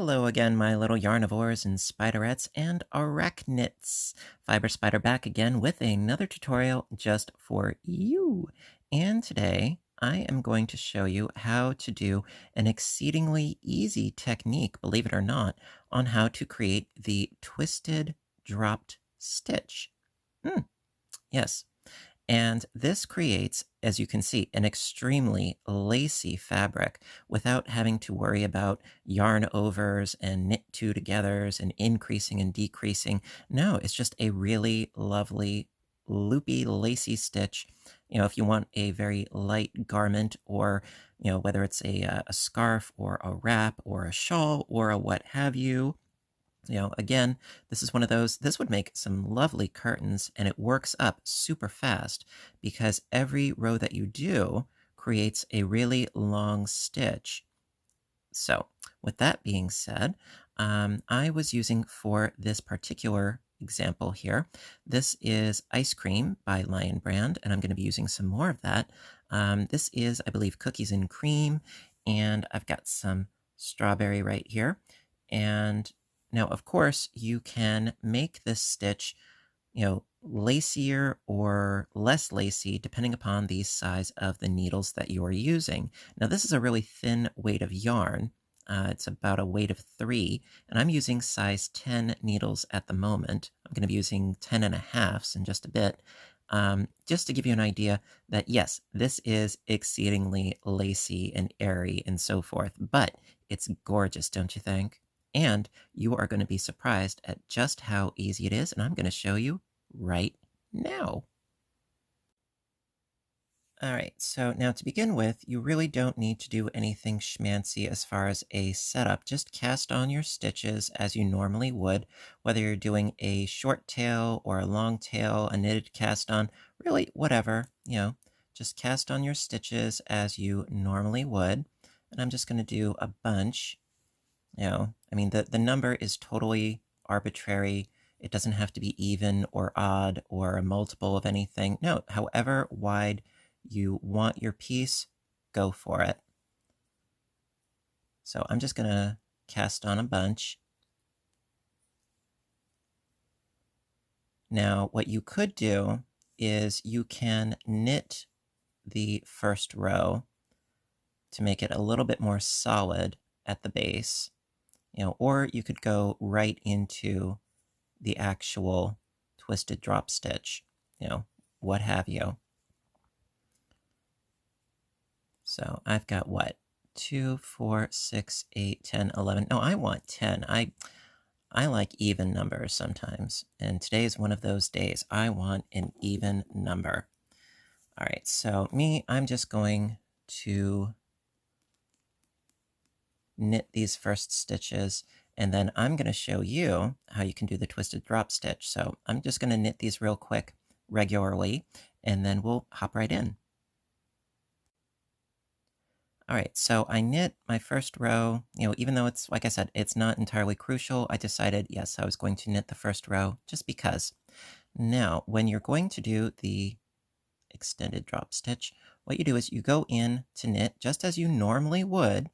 Hello again, my little yarnivores and spiderettes and arachnids. Fiber Spider back again with another tutorial just for you. And today I am going to show you how to do an exceedingly easy technique, believe it or not, on how to create the twisted dropped stitch. Yes, and this creates, as you can see, an extremely lacy fabric without having to worry about yarn overs and knit two togethers and increasing and decreasing. No, it's just a really lovely, loopy, lacy stitch. If you want a very light garment or, whether it's a scarf or a wrap or a shawl or a what have you, again, this is one of those, this would make some lovely curtains and it works up super fast because every row that you do creates a really long stitch. So with that being said, I was using for this particular example here, this is Ice Cream by Lion Brand, and I'm going to be using some more of that. This is, I believe, Cookies and Cream, and I've got some strawberry right here. And now, of course, you can make this stitch, lacier or less lacy depending upon the size of the needles that you are using. Now, this is a really thin weight of yarn. It's about a weight of 3, and I'm using size 10 needles at the moment. I'm going to be using 10.5s in just a bit, just to give you an idea that, yes, this is exceedingly lacy and airy and so forth, but it's gorgeous, don't you think? And you are going to be surprised at just how easy it is, and I'm going to show you right now. All right, so now to begin with, you really don't need to do anything schmancy as far as a setup. Just cast on your stitches as you normally would, whether you're doing a short tail or a long tail, a knitted cast on, really whatever, just cast on your stitches as you normally would. And I'm just going to do a bunch. The number is totally arbitrary. It doesn't have to be even or odd or a multiple of anything. No, however wide you want your piece, go for it. So I'm just going to cast on a bunch. Now, what you could do is you can knit the first row to make it a little bit more solid at the base, or you could go right into the actual twisted drop stitch, what have you. So I've got what? 2, 4, 6, 8, 10, 11. No, I want 10. I like even numbers sometimes, and today is one of those days. I want an even number. All right, so I'm just going to knit these first stitches, and then I'm going to show you how you can do the twisted drop stitch. So I'm just going to knit these real quick, regularly, and then we'll hop right in. All right, so I knit my first row, even though it's, like I said, it's not entirely crucial, I decided, yes, I was going to knit the first row just because. Now, when you're going to do the extended drop stitch, what you do is you go in to knit just as you normally would.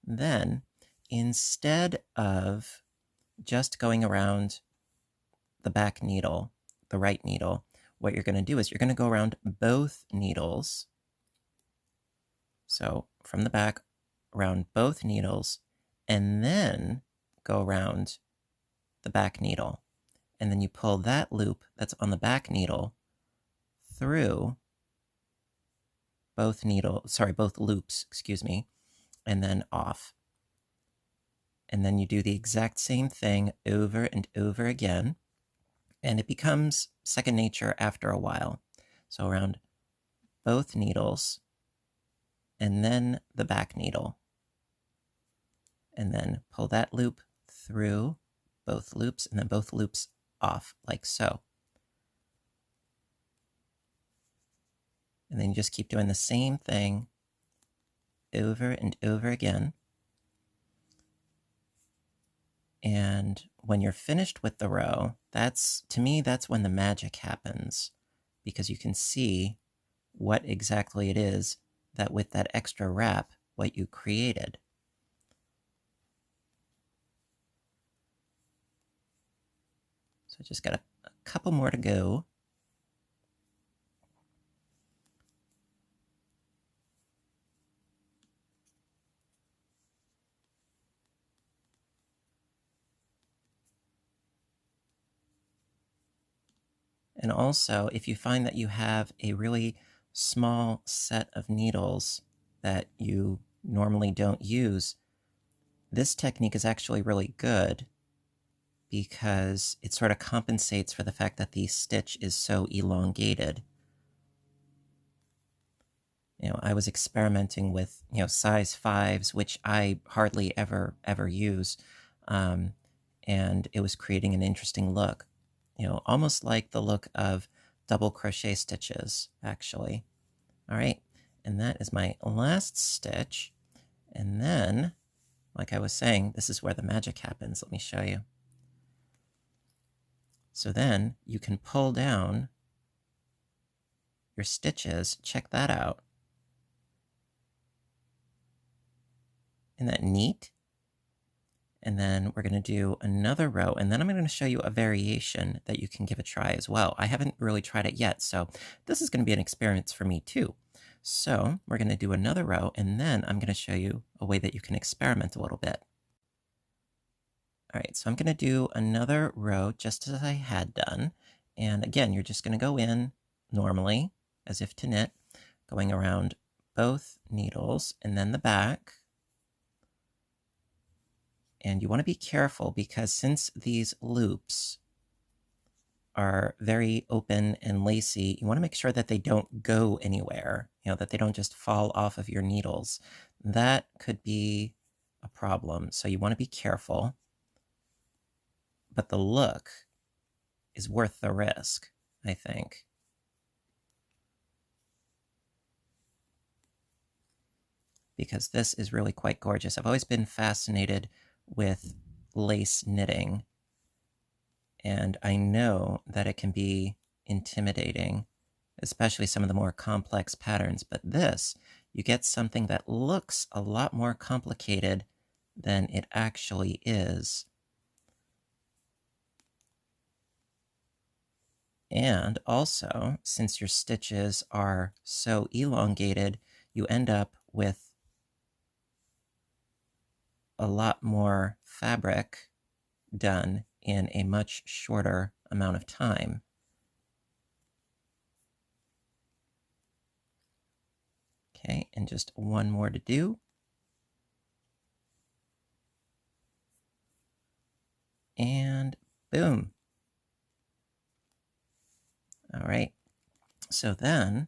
Then, instead of just going around the back needle, the right needle, what you're going to do is you're going to go around both needles. So from the back, around both needles, and then go around the back needle. And then you pull that loop that's on the back needle through both loops, and then off. And then you do the exact same thing over and over again, and it becomes second nature after a while. So around both needles, and then the back needle, and then pull that loop through both loops, and then both loops off, like so. And then you just keep doing the same thing over and over again. And when you're finished with the row, to me, that's when the magic happens, because you can see what exactly it is that with that extra wrap, what you created. So just got a couple more to go. And also, if you find that you have a really small set of needles that you normally don't use, this technique is actually really good because it sort of compensates for the fact that the stitch is so elongated. I was experimenting with, size 5s, which I hardly ever use. And it was creating an interesting look, almost like the look of double crochet stitches, actually. All right, and that is my last stitch. And then, like I was saying, this is where the magic happens. Let me show you. So then you can pull down your stitches. Check that out. Isn't that neat? And then we're going to do another row, and then I'm going to show you a variation that you can give a try as well. I haven't really tried it yet, so this is going to be an experience for me too. So we're going to do another row, and then I'm going to show you a way that you can experiment a little bit. All right, so I'm going to do another row just as I had done. And again, you're just going to go in normally, as if to knit, going around both needles and then the back. And you want to be careful because since these loops are very open and lacy, you want to make sure that they don't go anywhere, that they don't just fall off of your needles. That could be a problem. So you want to be careful. But the look is worth the risk, I think. Because this is really quite gorgeous. I've always been fascinated with lace knitting, and I know that it can be intimidating, especially some of the more complex patterns, but this, you get something that looks a lot more complicated than it actually is. And also, since your stitches are so elongated, you end up with a lot more fabric done in a much shorter amount of time. Okay, and just one more to do. And boom. All right, so then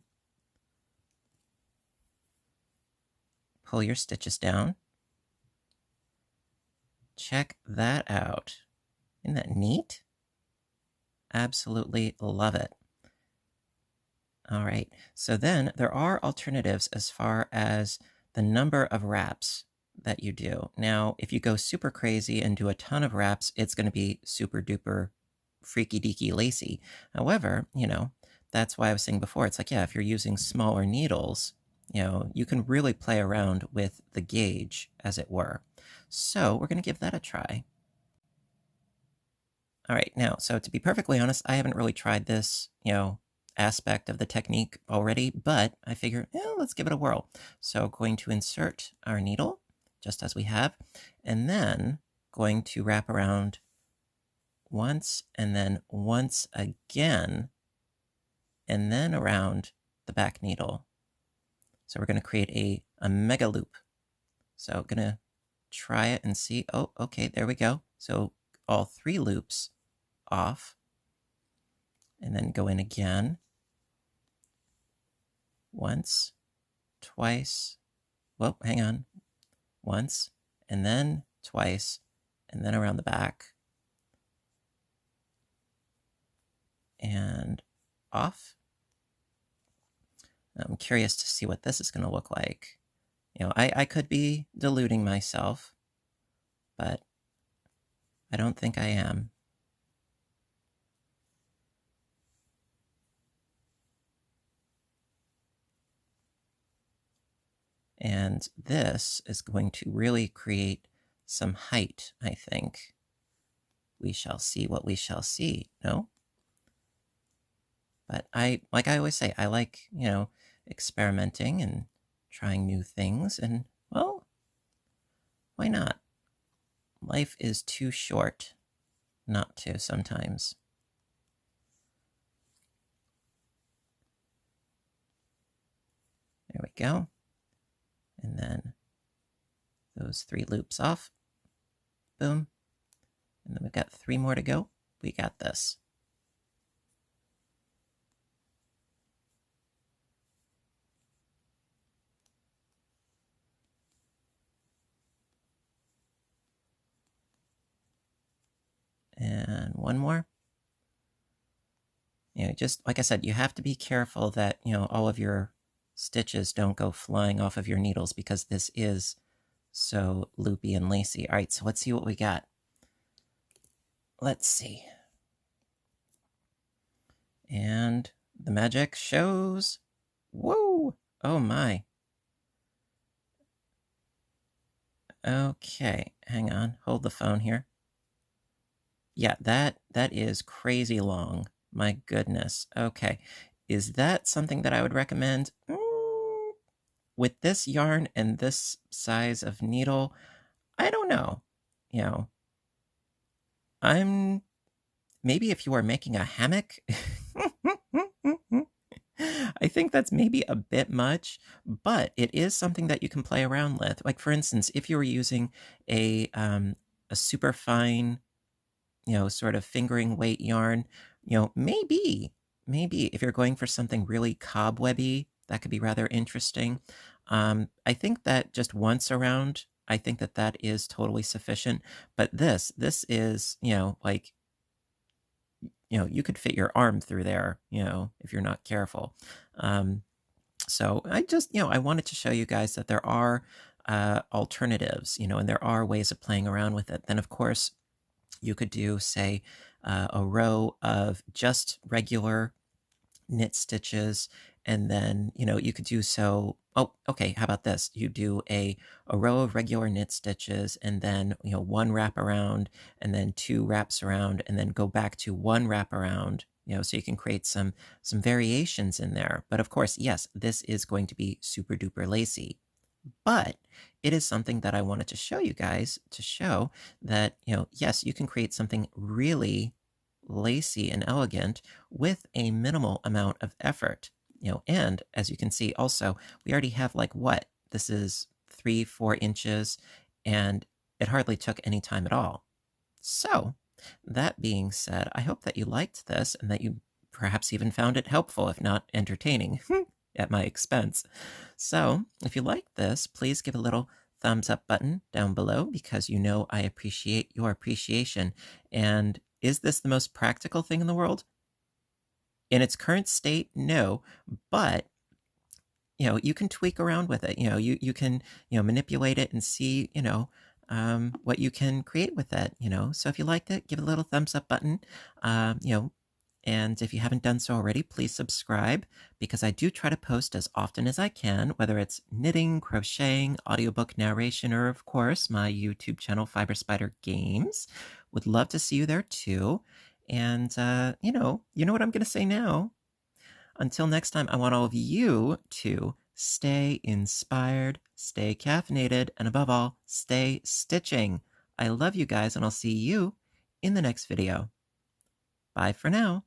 pull your stitches down. Check that out. Isn't that neat? Absolutely love it. All right, so then there are alternatives as far as the number of wraps that you do. Now, if you go super crazy and do a ton of wraps, it's going to be super duper freaky deaky lacy. However, that's why I was saying before, it's like, yeah, if you're using smaller needles, you can really play around with the gauge, as it were. So we're going to give that a try. All right, now, so to be perfectly honest, I haven't really tried this, aspect of the technique already, but I figure, let's give it a whirl. So going to insert our needle, just as we have, and then going to wrap around once, and then once again, and then around the back needle. So we're going to create a mega loop. So I'm going to try it and see. Oh, okay, there we go. So all 3 loops off, and then go in again. Once, twice. Whoa, hang on. Once, and then twice, and then around the back. And off. I'm curious to see what this is going to look like. I could be deluding myself, but I don't think I am. And this is going to really create some height, I think. we shall see what we shall see, no? But like I always say, I like, experimenting and trying new things, and, well, why not? Life is too short not to sometimes. There we go. And then those 3 loops off. Boom. And then we've got 3 more to go. We got this. And one more. Just like I said, you have to be careful that, all of your stitches don't go flying off of your needles because this is so loopy and lacy. All right, so let's see what we got. Let's see. And the magic shows. Whoa! Oh my. Okay, hang on. Hold the phone here. Yeah, that is crazy long. My goodness. Okay. Is that something that I would recommend? With this yarn and this size of needle, I don't know. I'm maybe if you are making a hammock, I think that's maybe a bit much, but it is something that you can play around with. Like for instance, if you were using a super fine, sort of fingering weight yarn, maybe if you're going for something really cobwebby, that could be rather interesting. I think that just once around, I think that that is totally sufficient. But this is, like, you could fit your arm through there, if you're not careful. So I just, I wanted to show you guys that there are alternatives, and there are ways of playing around with it. Then, of course, you could do, say, a row of just regular knit stitches, and then, you could do so. Oh, okay, how about this? You do a row of regular knit stitches, and then, one wrap around, and then 2 wraps around, and then go back to 1 wrap around, so you can create some variations in there. But of course, yes, this is going to be super duper lacy. But it is something that I wanted to show you guys to show that, yes, you can create something really lacy and elegant with a minimal amount of effort. And as you can see also, we already have like what? This is 3-4 inches, and it hardly took any time at all. So that being said, I hope that you liked this and that you perhaps even found it helpful, if not entertaining. At my expense. So if you like this, please give a little thumbs up button down below because I appreciate your appreciation. And is this the most practical thing in the world? In its current state, no, but you can tweak around with it. You can manipulate it and see what you can create with it. So if you liked it, give it a little thumbs up button. And if you haven't done so already, please subscribe because I do try to post as often as I can, whether it's knitting, crocheting, audiobook narration, or of course, my YouTube channel, Fiber Spider Games. Would love to see you there too. And, you know what I'm going to say now. Until next time, I want all of you to stay inspired, stay caffeinated, and above all, stay stitching. I love you guys, and I'll see you in the next video. Bye for now.